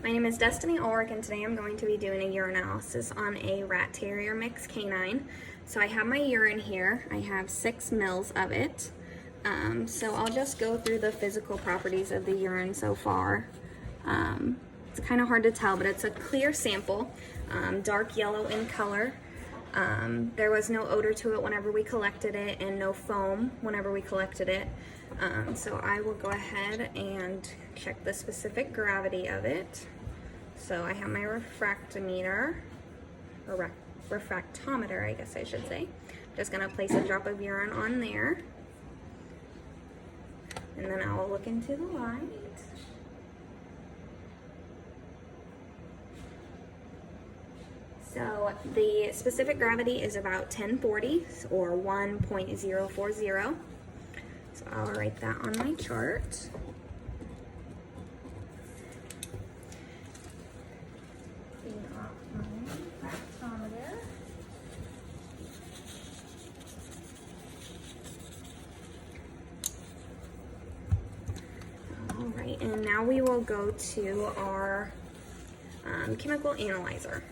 My name is Destiny Ulrich, and today I'm going to be doing a urinalysis on a rat terrier mix canine. So I have my urine here. I have 6 mils of it. So I'll just go through the physical properties of the urine so far. It's kind of hard to tell, but it's a clear sample, dark yellow in color. There was no odor to it whenever we collected it, and no foam whenever we collected it. So I will go ahead and check the specific gravity of it. So I have my refractometer, or refractometer, I guess I should say. I'm just gonna place a drop of urine on there. And then I'll look into the light. So the specific gravity is about 1040 or 1.040. So I'll write that on my chart. All right, and now we will go to our chemical analyzer.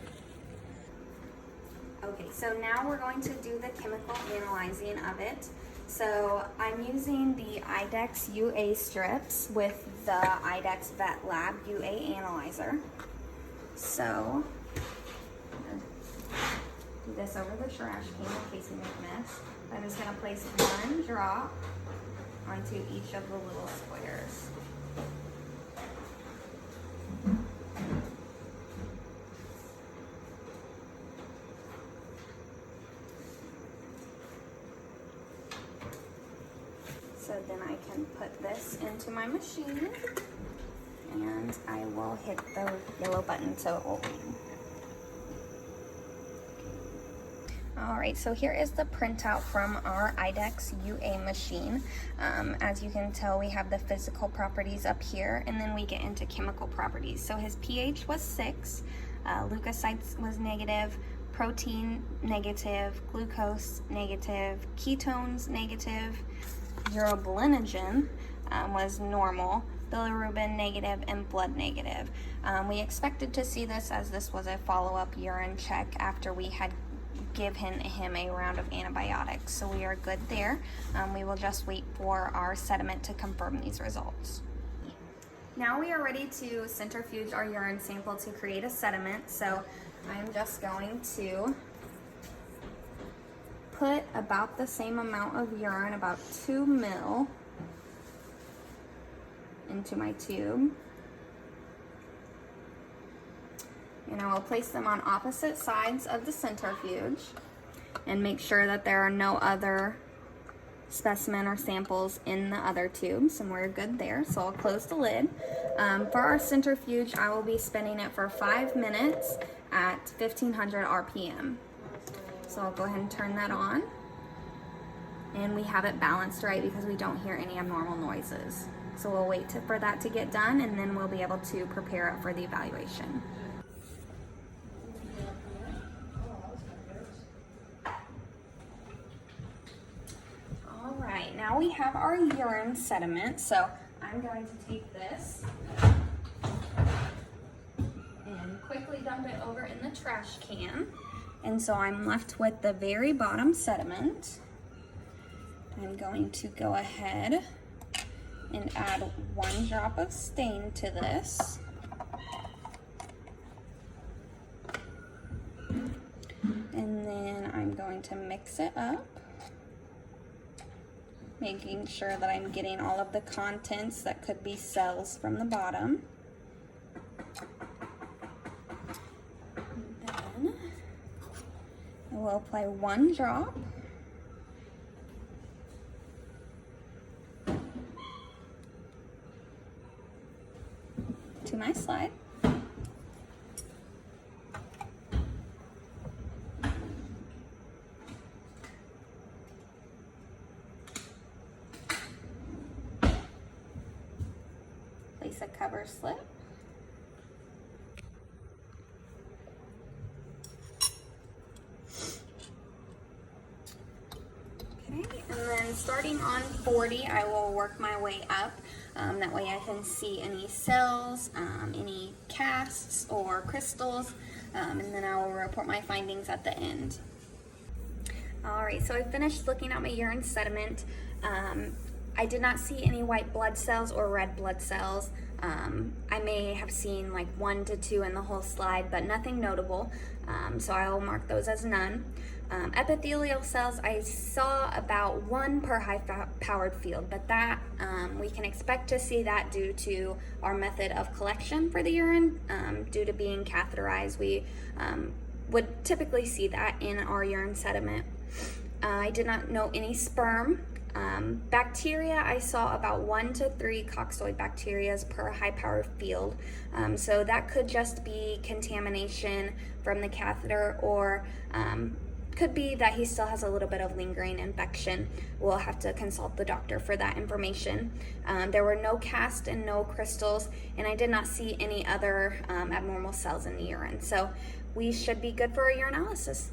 Okay, so now we're going to do the chemical analyzing of it. So I'm using the IDEX UA strips with the IDEX Vet Lab UA analyzer. So do this over the trash can in case we make a mess. I'm just going to place 1 drop onto each of the little squares. So then I can put this into my machine, and I will hit the yellow button so it will read. Alright, so here is the printout from our IDEX UA machine. As you can tell, we have the physical properties up here, and then we get into chemical properties. So his pH was 6, leukocytes was negative, protein negative, glucose negative, ketones negative, urobilinogen was normal, bilirubin negative, and blood negative. We expected to see this as this was a follow-up urine check after we had given him a round of antibiotics, so we are good there. We will just wait for our sediment to confirm these results. Now we are ready to centrifuge our urine sample to create a sediment, so I'm just going to put about the same amount of urine, about 2 ml, into my tube. And I will place them on opposite sides of the centrifuge and make sure that there are no other specimen or samples in the other tubes, and we're good there. So I'll close the lid. For our centrifuge, I will be spinning it for 5 minutes at 1500 RPM. So I'll go ahead and turn that on, and we have it balanced right because we don't hear any abnormal noises. So we'll wait for that to get done, and then we'll be able to prepare it for the evaluation. All right, now we have our urine sediment. So I'm going to take this and quickly dump it over in the trash can. And so I'm left with the very bottom sediment. I'm going to go ahead and add 1 drop of stain to this. And then I'm going to mix it up, making sure that I'm getting all of the contents that could be cells from the bottom. We'll apply 1 drop to my slide. Place a cover slip. Okay, and then starting on 40, I will work my way up. That way I can see any cells, any casts or crystals, and then I will report my findings at the end. All right, so I finished looking at my urine sediment. I did not see any white blood cells or red blood cells. I may have seen like 1 to 2 in the whole slide, but nothing notable. So I will mark those as none. Epithelial cells, I saw about 1 per high-powered field, but that we can expect to see that due to our method of collection for the urine. Due to being catheterized, we would typically see that in our urine sediment. I did not note any sperm. Bacteria, I saw about 1 to 3 coccoid bacteria per high-powered field. So that could just be contamination from the catheter, or could be that he still has a little bit of lingering infection. We'll have to consult the doctor for that information. There were no casts and no crystals, and I did not see any other abnormal cells in the urine. So we should be good for a urinalysis.